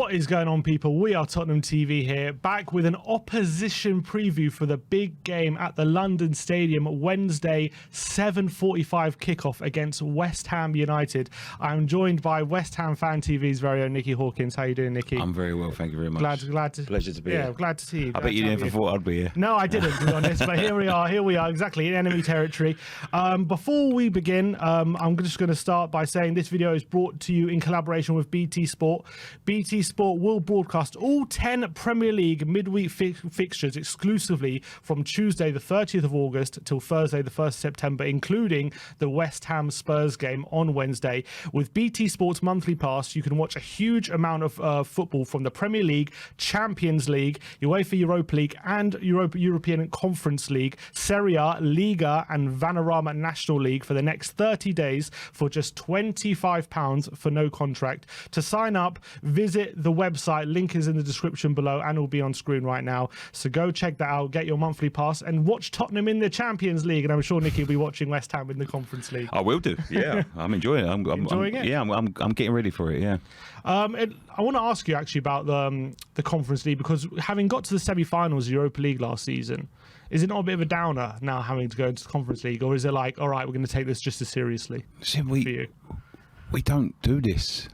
What is going on, people? We are Tottenham TV here, back with an opposition preview for the big game at the London Stadium Wednesday, 7:45 kickoff against West Ham United. I'm joined by West Ham Fan TV's very own Nicky Hawkins. How you doing, Nicky? I'm very well, thank you very much. Glad to Pleasure to be here. Yeah, glad to see you. I bet you never thought I'd be here. No, I didn't, to be honest. But here we are, exactly in enemy territory. Before we begin, I'm just going to start by saying this video is brought to you in collaboration with BT Sport. BT Sport will broadcast all 10 Premier League midweek fixtures exclusively from Tuesday the 30th of August till Thursday the 1st of September, including the West Ham Spurs game on Wednesday. With BT Sport's monthly pass, you can watch a huge amount of football from the Premier League, Champions League, UEFA Europa League and European Conference League, Serie A, Ligue and Vanarama National League for the next 30 days for just £25 for no contract. To sign up, visit the website, link is in the description below and will be on screen right now. So go check that out, get your monthly pass and watch Tottenham in the Champions League. And I'm sure Nicky will be watching West Ham in the Conference League. I will do, yeah. I'm enjoying it. I'm enjoying it? Yeah, I'm getting ready for it, yeah. I want to ask you actually about the Conference League, because having got to the semi-finals of Europa League last season, is it not a bit of a downer now having to go into the Conference League, or is it like, all right, we're going to take this just as seriously? See, we don't do this.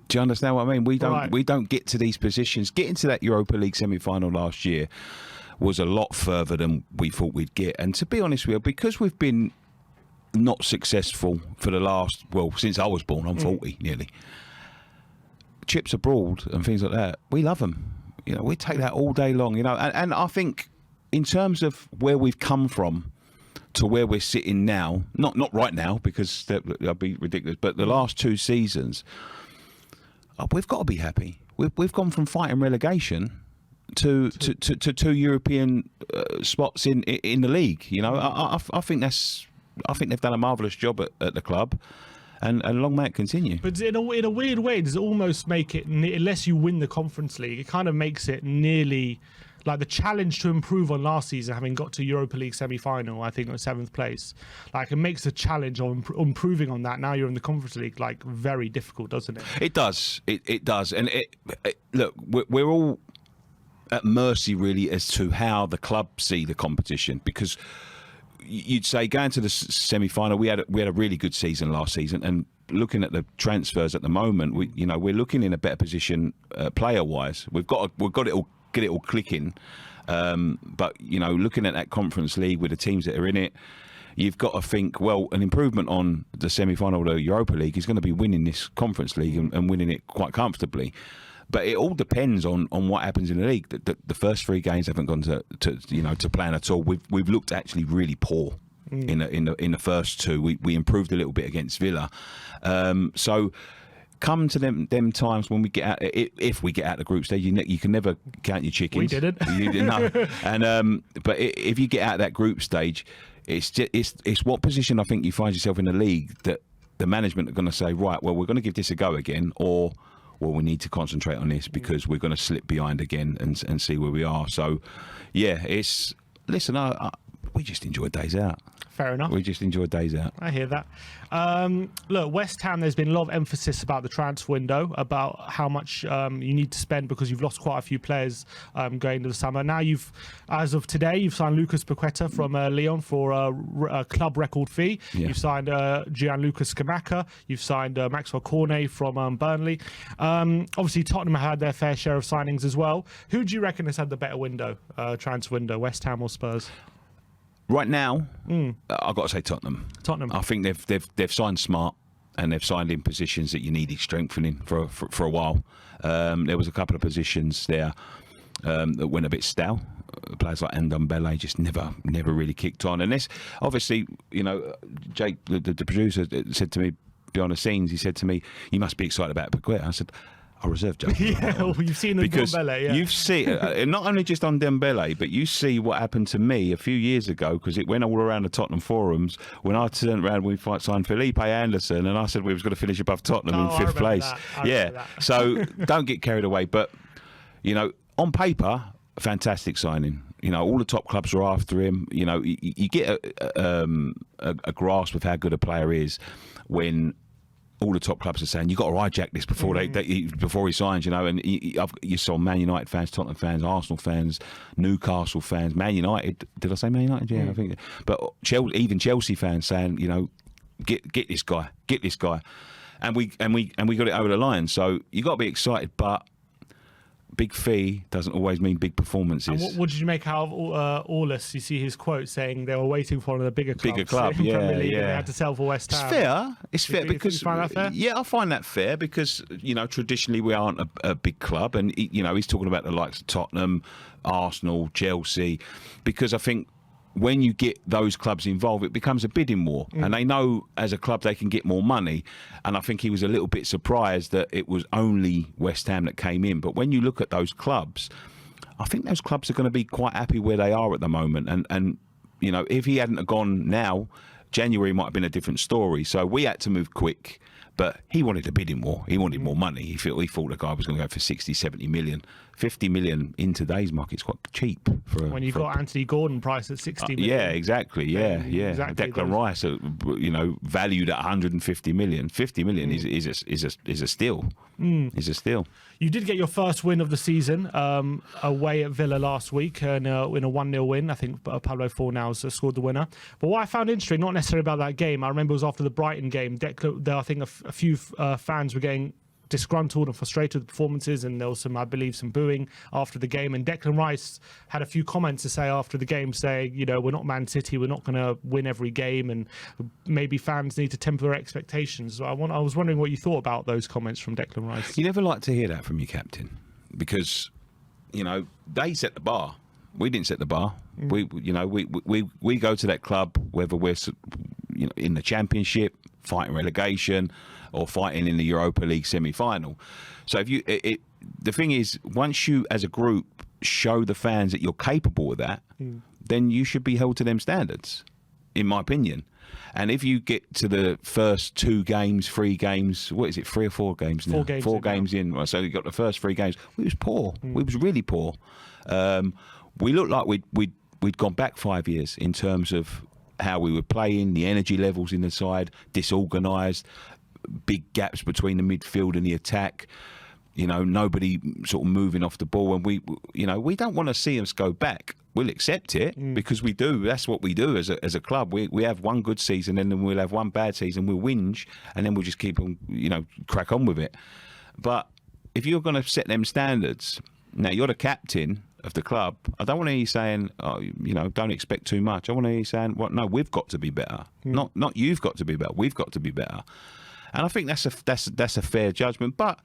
Do you understand what I mean? We don't get to these positions. Getting to that Europa League semi-final last year was a lot further than we thought we'd get. And to be honest with you, because we've been not successful for the last, well, since I was born, I'm 40 nearly. Trips abroad and things like that, we love them. You know, we take that all day long. You know, and I think in terms of where we've come from to where we're sitting now, not right now because that'd be ridiculous, but the last two seasons, we've got to be happy. We've gone from fighting relegation to two European spots in the league. You know, I think they've done a marvellous job at the club. And long may it continue. But in a weird way, does it almost make it, unless you win the Conference League, it kind of makes it nearly like the challenge to improve on last season, having got to Europa League semi-final, I think, on 7th place. Like, it makes the challenge of improving on that. Now you're in the Conference League, like, very difficult, doesn't it? It does. It does. And look, we're all at mercy, really, as to how the club see the competition, because you'd say going to the semi-final, we had a really good season last season, and looking at the transfers at the moment, we're looking in a better position player-wise. We've got it all, get it all clicking, but looking at that Conference League with the teams that are in it, you've got to think, well, an improvement on the semi-final of the Europa League is going to be winning this Conference League and winning it quite comfortably. But it all depends on what happens in the league. The first three games haven't gone to plan at all. We've looked actually really poor in the first two. We improved a little bit against Villa. So come to them times when we get out, if we get out the group stage, you can never count your chickens. We didn't. You didn't know. And but if you get out that group stage, it's what position I think you find yourself in the league that the management are going to say, right, well, we're going to give this a go again, or well, we need to concentrate on this because we're going to slip behind again and see where we are. So, yeah, we just enjoy days out. Fair enough. We just enjoy days out. I hear that. Look, West Ham, there's been a lot of emphasis about the transfer window, about how much you need to spend because you've lost quite a few players going into the summer. Now as of today, you've signed Lucas Paqueta from Lyon for a club record fee. Yeah. You've signed Gianluca Scamacca. You've signed Maxwell Cornet from Burnley. Obviously, Tottenham had their fair share of signings as well. Who do you reckon has had the better window, transfer window, West Ham or Spurs? Right now, I've got to say Tottenham. I think they've signed smart, and they've signed in positions that you needed strengthening for a while. There was a couple of positions there that went a bit stale. Players like Ndombele just never really kicked on. And this, obviously, Jake, the producer, said to me behind the scenes, he said to me, "You must be excited about Paqueta." I said, I reserve judgment. Yeah, well, you've seen Ndombele, yeah. You've seen, not only just on Dembele, but you see what happened to me a few years ago, because it went all around the Tottenham forums when I turned around, we signed Felipe Anderson, and I said we was going to finish above Tottenham in fifth place. Yeah, so don't get carried away. But, on paper, a fantastic signing. All the top clubs are after him. You get a grasp of how good a player is when all the top clubs are saying you got to hijack this before before he signs, and you saw Man United fans, Tottenham fans, Arsenal fans, Newcastle fans, Man United. Did I say Man United? Yeah, I think. But even Chelsea fans saying, get this guy, and we got it over the line. So you got to be excited, but big fee doesn't always mean big performances. And what did you make out of Orlis? You see his quote saying they were waiting for one of the bigger clubs. Yeah. They had to sell for West Ham. It's fair because you find that fair? Yeah, I find that fair because traditionally we aren't a big club, and he's talking about the likes of Tottenham, Arsenal, Chelsea, because I think when you get those clubs involved, it becomes a bidding war. And they know as a club they can get more money. And I think he was a little bit surprised that it was only West Ham that came in. But when you look at those clubs, I think those clubs are going to be quite happy where they are at the moment. And if he hadn't have gone now, January might have been a different story. So we had to move quick. But he wanted a bidding war. He wanted more money. He thought the guy was going to go for 60, 70 million. 50 million in today's market is quite cheap. When you've got Anthony Gordon priced at 60 million. Yeah, exactly. Yeah. Exactly. Declan Rice, valued at 150 million. 50 million is a steal. Is a steal. You did get your first win of the season away at Villa last week in a 1-0 win. I think Pablo Fornals scored the winner. But what I found interesting, not necessarily about that game, I remember it was after the Brighton game. I think a few fans were getting disgruntled and frustrated with performances, and there was some booing after the game. And Declan Rice had a few comments to say after the game, saying, we're not Man City, we're not going to win every game, and maybe fans need to temper their expectations. So I was wondering what you thought about those comments from Declan Rice. You never like to hear that from your captain because, they set the bar. We didn't set the bar. We go to that club whether we're in the Championship, fighting relegation, or fighting in the Europa League semi-final. So the thing is, once you as a group show the fans that you're capable of that, then you should be held to them standards, in my opinion. And if you get to the first 2 games, 3 games, what is it, 3 or 4 games now? 4 games in. Well, so you got the first 3 games. We was poor. We was really poor. We looked like we'd gone back 5 years in terms of how we were playing, the energy levels in the side, disorganised, big gaps between the midfield and the attack. Nobody sort of moving off the ball, and we don't want to see us go back. We'll accept it because we do. That's what we do as a club. We have one good season, and then we'll have one bad season. We'll whinge, and then we'll just keep on, crack on with it. But if you're going to set them standards, now you're the captain of the club. I don't want to hear you saying, don't expect too much. I want to hear you saying, no, we've got to be better. Not you've got to be better. We've got to be better. And I think that's a fair judgment. But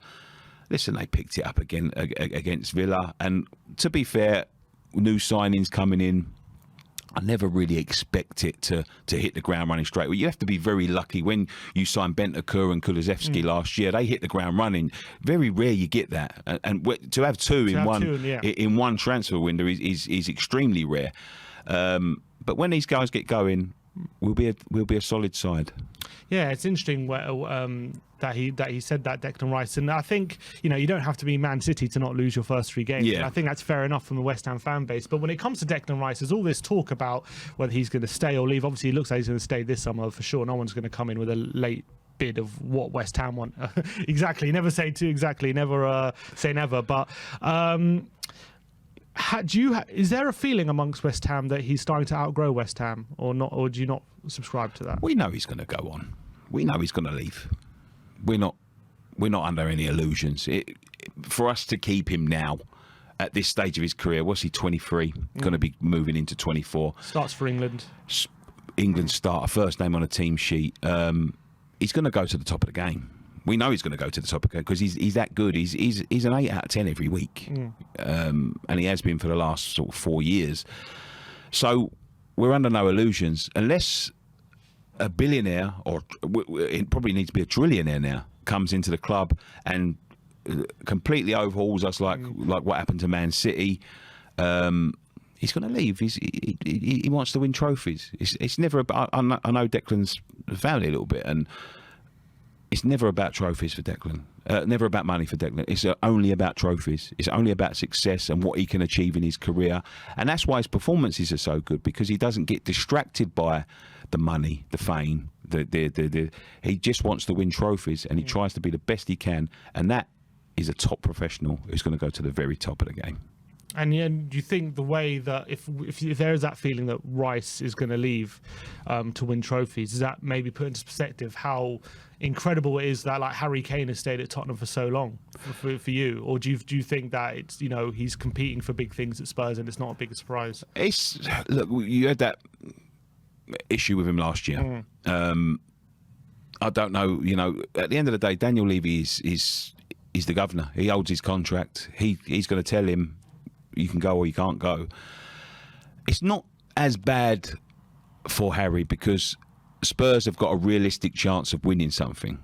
listen, they picked it up again against Villa. And to be fair, new signings coming in, I never really expect it to hit the ground running straight. Well, you have to be very lucky. When you signed Bentancur and Kulusevski last year, they hit the ground running. Very rare you get that. And to have two in one transfer window is extremely rare. But when these guys get going, we'll be a solid side. Yeah, it's interesting that he said that, Declan Rice, and I think you don't have to be Man City to not lose your first 3 games. Yeah. I think that's fair enough from the West Ham fan base. But when it comes to Declan Rice, there's all this talk about whether he's going to stay or leave. Obviously, it looks like he's going to stay this summer for sure. No one's going to come in with a late bid of what West Ham want. Exactly. Never say too exactly. Never say never. But is there a feeling amongst West Ham that he's starting to outgrow West Ham, or not? Or do you not subscribe to that? We know he's going to go on. We know he's going to leave. We're not under any illusions. For us to keep him now at this stage of his career, what's he, 23? Going to be moving into 24. Starts for England. England starter, first name on a team sheet. He's going to go to the top of the game. We know he's going to go to the top of the game because he's that good. He's an 8 out of 10 every week, and he has been for the last sort of 4 years. So we're under no illusions unless a billionaire, or it probably needs to be a trillionaire now, comes into the club and completely overhauls us like what happened to Man City. He's going to leave. He wants to win trophies. It's never about. I know Declan's family a little bit, and it's never about trophies for Declan. Never about money for Declan. It's only about trophies. It's only about success and what he can achieve in his career. And that's why his performances are so good, because he doesn't get distracted by the money, the fame. He just wants to win trophies, and he tries to be the best he can. And that is a top professional who's going to go to the very top of the game. And do you think the way that if there is that feeling that Rice is going to leave to win trophies, does that maybe put into perspective how incredible it is that like Harry Kane has stayed at Tottenham for so long for you? Or do you think that it's, he's competing for big things at Spurs and it's not a big surprise? Look, you had that issue with him last year. I don't know. At the end of the day, Daniel Levy is the governor. He holds his contract. He's going to tell him, you can go or you can't go. It's not as bad for Harry because Spurs have got a realistic chance of winning something.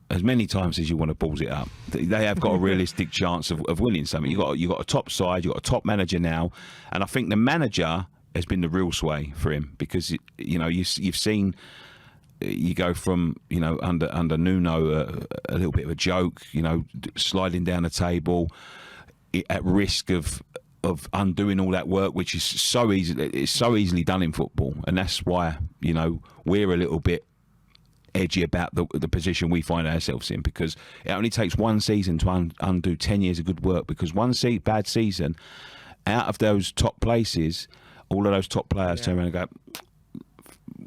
As many times as you want to balls it up, they have got a realistic chance of winning something. You got a top side, you got a top manager now, and I think the manager has been the real sway for him because you've seen. You go from under Nuno a little bit of a joke, sliding down the table at risk of undoing all that work, which is so easily done in football, and that's why we're a little bit edgy about the position we find ourselves in, because it only takes one season to undo 10 years of good work. Because one bad season, out of those top places, all of those top players turn around and go,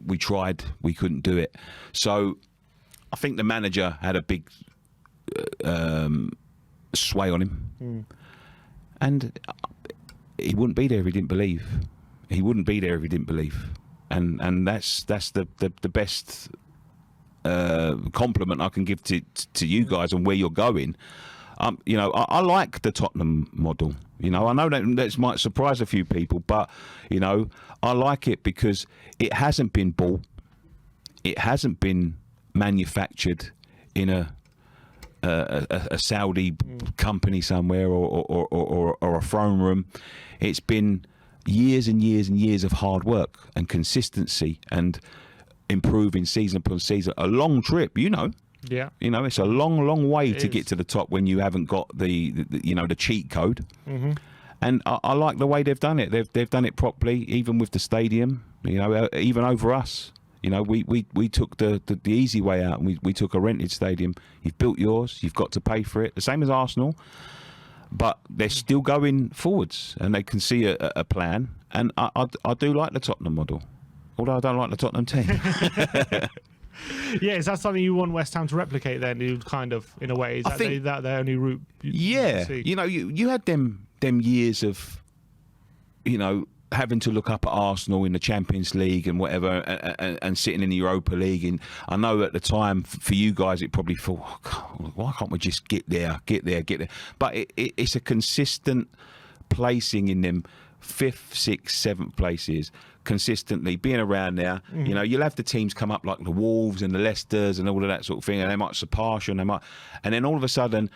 we tried, we couldn't do it. So I think the manager had a big sway on him, and he wouldn't be there if he didn't believe. He wouldn't be there if he didn't believe, and that's the best compliment I can give to you guys on where you're going. I like the Tottenham model. I know that might surprise a few people, but I like it because it hasn't been bought, it hasn't been manufactured in a Saudi company somewhere or a throne room. It's been years and years and years of hard work and consistency and improving season upon season. A long trip, Yeah, it's a long way to get to the top when you haven't got the cheat code. And I like the way they've done it. They've done it properly, even with the stadium. Even over us. We took the easy way out, and we took a rented stadium. You've built yours. You've got to pay for it. The same as Arsenal, but they're still going forwards, and they can see a plan. And I do like the Tottenham model, although I don't like the Tottenham team. Yeah, is that something you want West Ham to replicate then? You kind of, in a way, is that their only route? You had them years of, having to look up at Arsenal in the Champions League and whatever, and sitting in the Europa League. And I know at the time for you guys, it probably thought, oh, God, why can't we just get there? But it's a consistent placing in them 5th, 6th, 7th places. Consistently being around there, you'll have the teams come up like the Wolves and the Leicesters and all of that sort of thing, and they might surpass you, and then all of a sudden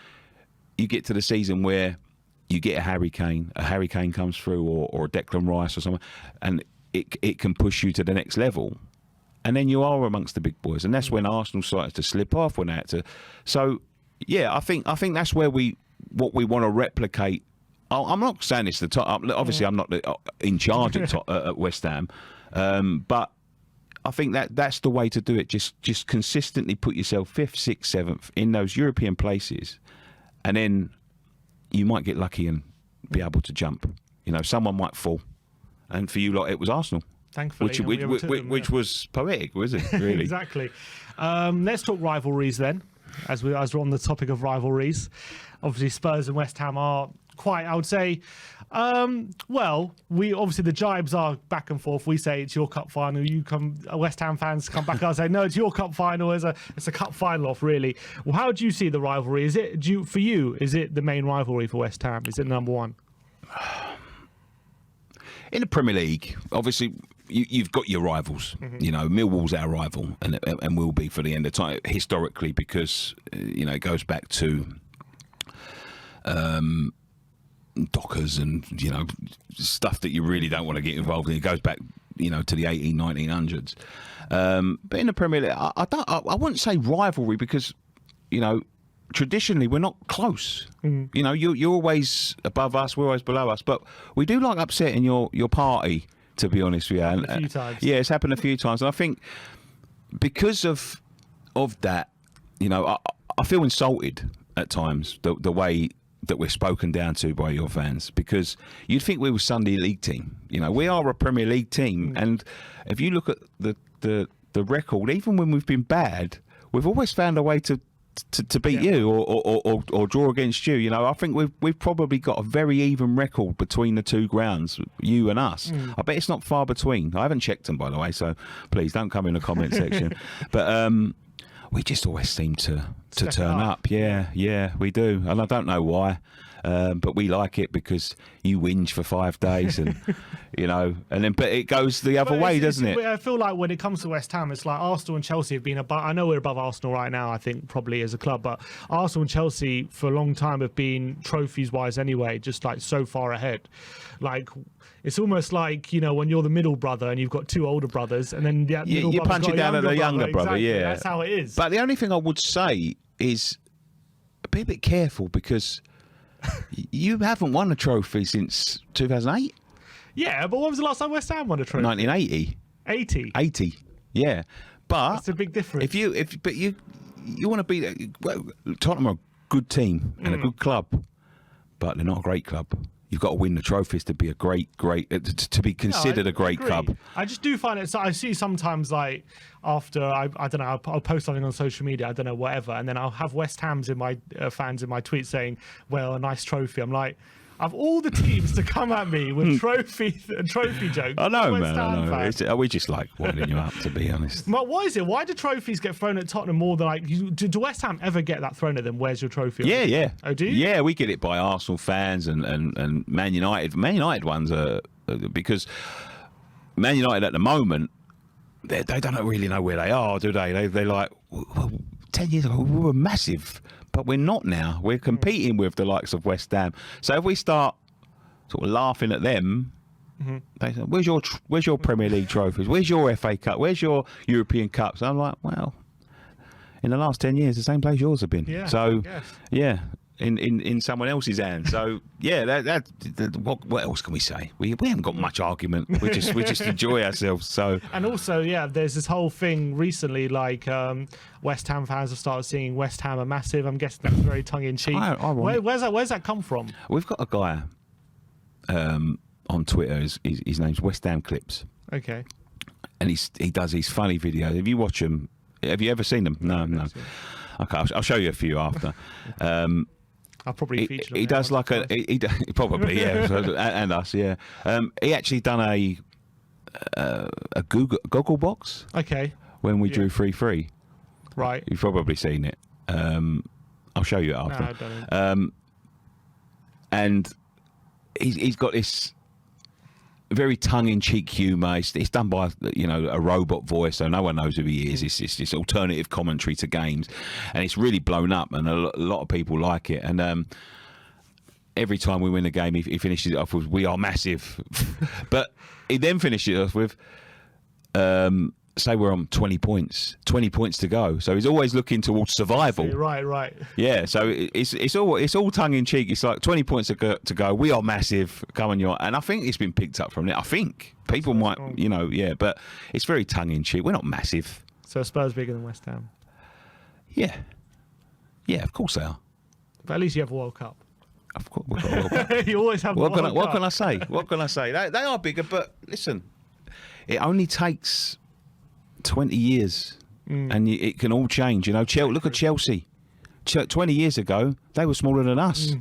you get to the season where you get a Harry Kane comes through, or a Declan Rice or something, and it can push you to the next level, and then you are amongst the big boys, and that's when Arsenal started to slip off when they had to. So yeah, I think that's where what we want to replicate. I'm not saying it's the top. Obviously, I'm not in charge at West Ham, but I think that's the way to do it. Just consistently put yourself 5th, 6th, 7th in those European places, and then you might get lucky and be able to jump. Someone might fall, and for you, it was Arsenal. Thankfully, which was poetic, was it? Really? Exactly. Let's talk rivalries then, as we're on the topic of rivalries. Obviously, Spurs and West Ham are quite, I would say, we obviously, the jibes are back and forth. We say it's your cup final, West Ham fans come back and say no, it's your cup final. It's a cup final off, really. Well, how do you see the rivalry? Is it the main rivalry for West Ham? Is it number one? In the Premier League, obviously, you've got your rivals. Millwall's our rival, and will be for the end of time historically, because it goes back to Dockers and stuff that you really don't want to get involved in. It goes back to the 1900s. But in the Premier League, I wouldn't say rivalry, because you know, traditionally we're not close. You know, you're always above us, we're always below us, but we do like upsetting your party, to be honest with you. And, a few times. Yeah, it's happened a few times, and I think because of that, you know, I feel insulted at times the way that we're spoken down to by your fans, because you'd think we were Sunday League team. You know, we are a Premier League team, and if you look at the record, even when we've been bad, we've always found a way to beat you or draw against you. You know, I think we've probably got a very even record between the two grounds, you and us. I bet it's not far between. I haven't checked them, by the way, so please don't come in the comment section. But we just always seem to turn up. Yeah, we do, and I don't know why. But we like it because you whinge for 5 days, and you know, and then but it goes the other way, doesn't it? I feel like when it comes to West Ham, it's like Arsenal and Chelsea have been above. I know we're above Arsenal right now, I think probably as a club, but Arsenal and Chelsea for a long time have been trophies wise anyway, just like so far ahead. Like it's almost like, you know, when you're the middle brother and you've got 2 older brothers, and then you punch it down at the younger brother. Exactly. Yeah, that's how it is. But the only thing I would say is be a bit careful, because you haven't won a trophy since 2008. Yeah, but when was the last time West Ham won a trophy? 1980. 80. Yeah, but that's a big difference. If you want to be, well, Tottenham are a good team and a good club, but they're not a great club. You've got to win the trophies to be a great to be considered a great club. I just do find it. So I see sometimes, like, after I don't know, I'll post something on social media, I don't know, whatever, and then I'll have West Ham's in my fans in my tweets saying, "Well, a nice trophy." I'm like, of all the teams to come at me with trophy jokes, I know, West Ham man. We just like winding you up, to be honest. But what is it? Why do trophies get thrown at Tottenham more than like? Do West Ham ever get that thrown at them? Where's your trophy? Yeah. Oh, do you? Yeah, we get it by Arsenal fans and Man United. Man United ones are because Man United at the moment they don't really know where they are, do they? They're like, well, 10 years ago we were massive, but we're not now. We're competing with the likes of West Ham. So if we start sort of laughing at them, they say, where's your Premier League trophies? Where's your FA Cup? Where's your European Cups? I'm like, well, in the last 10 years, the same place yours have been. Yeah, so, yeah, in someone else's hands. So, yeah, what else can we say? We haven't got much argument. We just enjoy ourselves. So, and also, yeah, there's this whole thing recently, like West Ham fans have started singing "West Ham are massive." I'm guessing that's very tongue in cheek. Where's that come from? We've got a guy on Twitter. His name's West Ham Clips. Okay. And he does these funny videos. If you watch them, have you ever seen them? No. Okay, I'll show you a few after. I'll probably feature them. He does like he probably, yeah, and us, yeah. He actually done a Google box. Okay. When we drew 3-3. Right. You've probably seen it. I'll show you it after. No, I don't. And he's got this very tongue-in-cheek humour. It's done by, you know, a robot voice, so no one knows who he is. It's this alternative commentary to games, and it's really blown up, and a lot of people like it. And every time we win a game, he finishes it off with "We are massive," but he then finishes it off with, say we're on 20 points to go. So he's always looking towards survival. Right. Yeah, so it's all tongue in cheek. It's like 20 points to go. We are massive. Come on, and I think it's been picked up from it. I think people might, you know, yeah, but it's very tongue in cheek. We're not massive. So Spurs bigger than West Ham? Yeah, of course they are. But at least you have a World Cup. Of course, we've got a World Cup. You always have. What can I say? What can I say? They are bigger, but listen, it only takes 20 years and it can all change. You know, look at Chelsea. 20 years ago, they were smaller than us.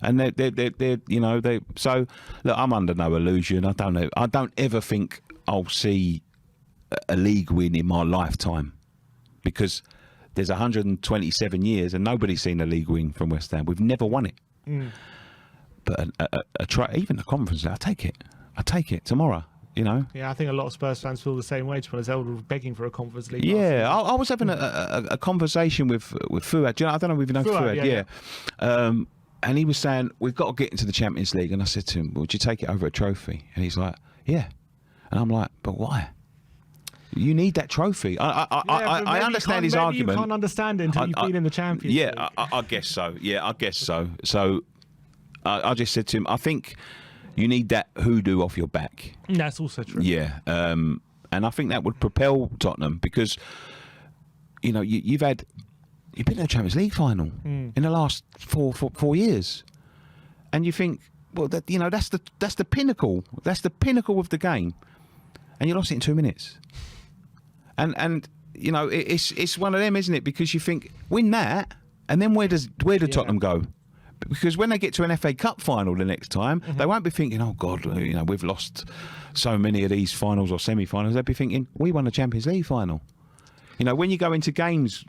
And they're you know, so look, I'm under no illusion. I don't ever think I'll see a league win in my lifetime, because there's 127 years and nobody's seen a league win from West Ham. We've never won it. But even the Conference, I take it tomorrow. You know? Yeah, I think a lot of Spurs fans feel the same way. To be honest, they were begging for a Conference League. Yeah, I was having a conversation with Fuad. Do you know, I don't know if you know Fuad. Yeah. And he was saying, we've got to get into the Champions League. And I said to him, would you take it over a trophy? And he's like, yeah. And I'm like, but why? You need that trophy. I understand his argument. You can't understand it until you've been in the Champions League. Yeah, I guess so. Yeah, I guess so. So I just said to him, I think you need that hoodoo off your back. That's also true. Yeah, and I think that would propel Tottenham because, you know, you've been in a Champions League final in the last four years, and you think, well, that, you know, that's the pinnacle. That's the pinnacle of the game, and you lost it in 2 minutes. And you know, it's one of them, isn't it? Because you think, win that, and then where do Tottenham go? Because when they get to an FA Cup final the next time, they won't be thinking, oh God, you know, we've lost so many of these finals or semi-finals. They'll be thinking, we won the Champions League final. You know, when you go into games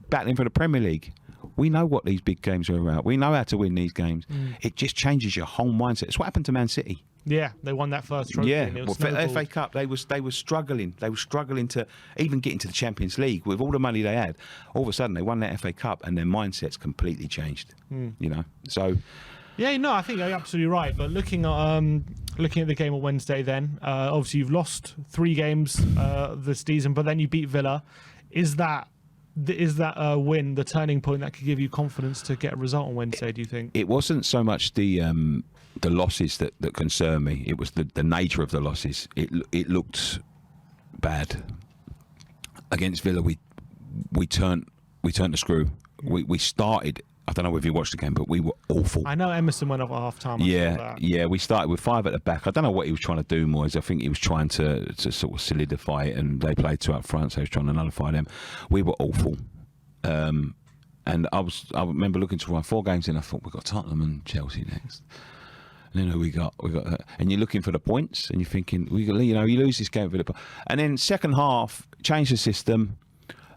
battling for the Premier League, we know what these big games are about. We know how to win these games. It just changes your whole mindset. It's what happened to Man City. Yeah, they won that first trophy. Yeah, and it was for the FA Cup, they were struggling. They were struggling to even get into the Champions League with all the money they had. All of a sudden, they won that FA Cup, and their mindset's completely changed. You know, so. Yeah, no, I think you're absolutely right. But looking at the game on Wednesday, then obviously you've lost 3 games this season, but then you beat Villa. Is that win the turning point that could give you confidence to get a result on Wednesday? Do you think? It wasn't so much the losses that concerned me. It was the nature of the losses. It looked bad against Villa. We turned the screw. We started. I don't know if you watched the game, but we were awful. I know Emerson went off at half time. Yeah. We started with 5 at the back. I don't know what he was trying to do, Moyes. I think he was trying to sort of solidify it, and they played 2 up front, so he was trying to nullify them. We were awful. And I remember looking to run 4 games in. I thought, we've got Tottenham and Chelsea next. And then who we got, and you're looking for the points, and you're thinking, you lose this game for the. And then second half, change the system.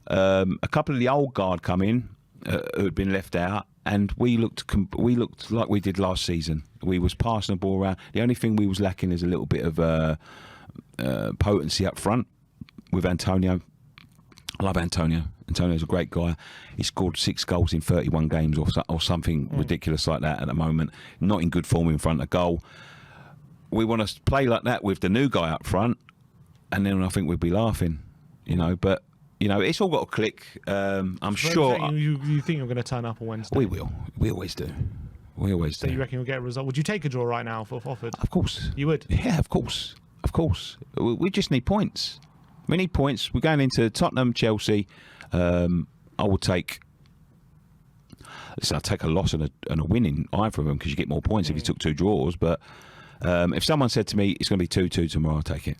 A couple of the old guard come in who had been left out, and we looked like we did last season. We was passing the ball around. The only thing we was lacking is a little bit of potency up front with Antonio. I love Antonio. Antonio's a great guy. He scored 6 goals in 31 games or something ridiculous like that at the moment. Not in good form in front of goal. We want to play like that with the new guy up front, and then I think we'd be laughing, you know. But you know, it's all got to click. I'm sure. You think you're going to turn up on Wednesday? We will. We always do. We always do. So you reckon you'll get a result? Would you take a draw right now if offered? Of course. You would? Yeah, of course. Of course. We just need points. We need points. We're going into Tottenham, Chelsea. I would take. Listen, I'll take a loss and a win in either of them because you get more points if you took 2 draws. But if someone said to me it's going to be 2-2 tomorrow, I'll take it.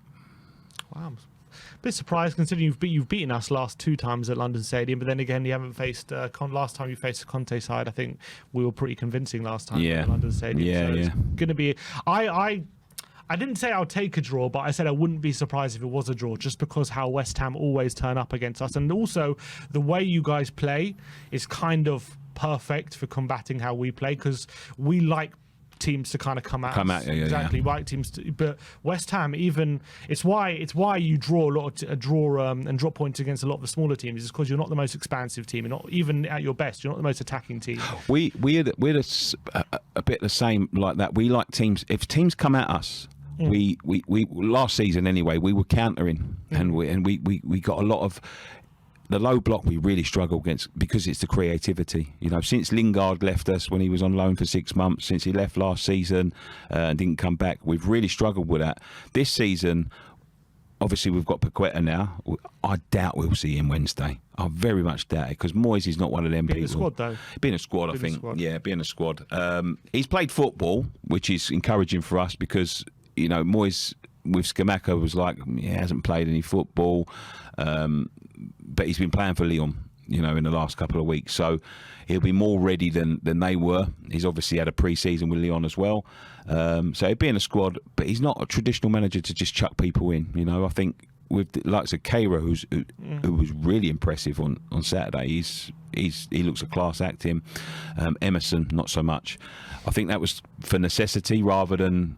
Wow. A bit surprised considering you've beaten us last 2 times at London Stadium, but then again you haven't faced last time you faced the Conte side. I think we were pretty convincing last time at London Stadium. Yeah, it's going to be. I didn't say I'll take a draw, but I said I wouldn't be surprised if it was a draw, just because how West Ham always turn up against us, and also the way you guys play is kind of perfect for combating how we play, because we like teams to kind of come at exactly right teams but West Ham, even it's why you draw and drop points against a lot of the smaller teams, is because you're not the most expansive team. You're not, even at your best, you're not the most attacking team. We're a bit the same like that. We like teams, if teams come at us, we last season anyway, we were countering, and we got a lot of the low block. We really struggle against, because it's the creativity. You know, since Lingard left us when he was on loan for 6 months, since he left last season and didn't come back, we've really struggled with that. This season, obviously we've got Paqueta now. I doubt we'll see him Wednesday. I very much doubt it, because Moyes is not one of them people. Being a squad, though. Being a squad, I think. Yeah, being a squad. He's played football, which is encouraging for us, because, you know, Moyes with Scamacca was like, he hasn't played any football. But he's been playing for Lyon, you know, in the last couple of weeks. So he'll be more ready than they were. He's obviously had a pre-season with Lyon as well. So he'll be in a squad, but he's not a traditional manager to just chuck people in. You know, I think with the likes of Keira, who was really impressive on Saturday, he looks a class act, him. Emerson, not so much. I think that was for necessity rather than,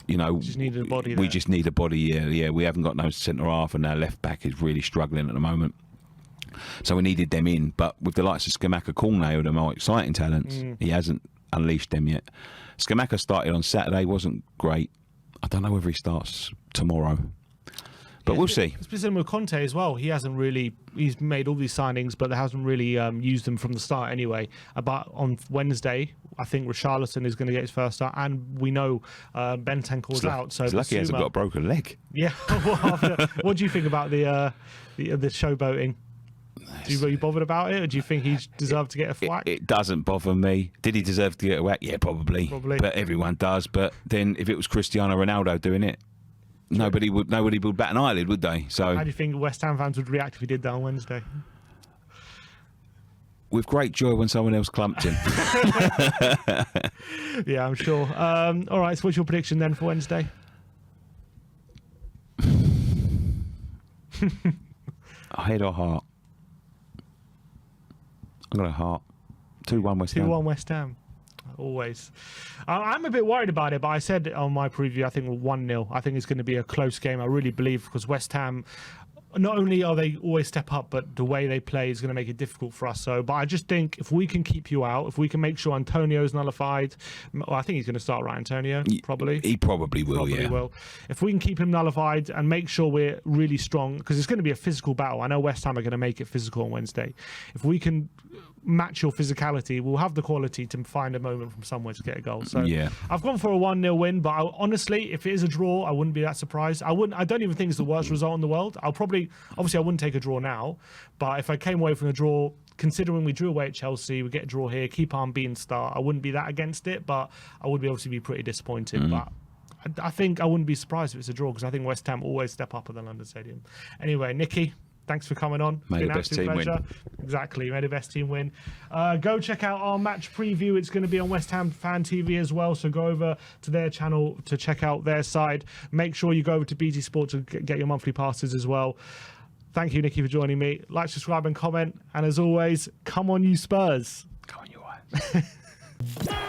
you know, just needed a body we there. just need a body. Yeah. We haven't got no centre half, and our left back is really struggling at the moment. So we needed them in, but with the likes of Scamacca, Cornet, the more exciting talents, he hasn't unleashed them yet. Scamacca started on Saturday, wasn't great. I don't know whether he starts tomorrow. But we'll see. It's been similar with Conte as well. He's made all these signings, but they hasn't really used them from the start anyway. But on Wednesday, I think Richarlison is going to get his first start, and we know Bentancur's out. So he's lucky he hasn't got a broken leg. Yeah. What do you think about the showboating? Were you bothered about it, or do you think he deserved to get a whack? It doesn't bother me. Did he deserve to get a whack? Yeah, probably. But everyone does. But then if it was Cristiano Ronaldo doing it, nobody would bat an eyelid, would they? So how do you think West Ham fans would react if he did that on Wednesday? With great joy when someone else clumped him. Yeah, I'm sure. All right, so what's your prediction then for Wednesday? Head or heart? I'm going to heart. 2-1 West Ham. 2-1 West Ham. Always. I'm a bit worried about it, but I said on my preview, I think 1-0. I think it's going to be a close game. I really believe, because West Ham, not only are they always step up, but the way they play is going to make it difficult for us. So, but I just think if we can keep you out, if we can make sure Antonio's nullified, well, I think he's going to start, right, Antonio? Probably. He probably will, probably will. If we can keep him nullified and make sure we're really strong, because it's going to be a physical battle. I know West Ham are going to make it physical on Wednesday. If we can match your physicality, we'll have the quality to find a moment from somewhere to get a goal. So yeah, I've gone for a 1-0 win, but honestly, if it is a draw, I wouldn't be that surprised. I don't even think it's the worst result in the world. Obviously I wouldn't take a draw now, but if I came away from a draw, considering we drew away at Chelsea, we get a draw here, keep on being start, I wouldn't be that against it, but I would obviously be pretty disappointed. But I think I wouldn't be surprised if it's a draw, because I think West Ham always step up at the London Stadium. Anyway, Nicky, thanks for coming on. Made the best team win. Exactly, made the best team win. Go check out our match preview. It's going to be on West Ham Fan TV as well, so go over to their channel to check out their side. Make sure you go over to BT Sport to get your monthly passes as well. Thank you, Nicky, for joining me. Like, subscribe and comment. And as always, come on, you Spurs. Come on, you Spurs.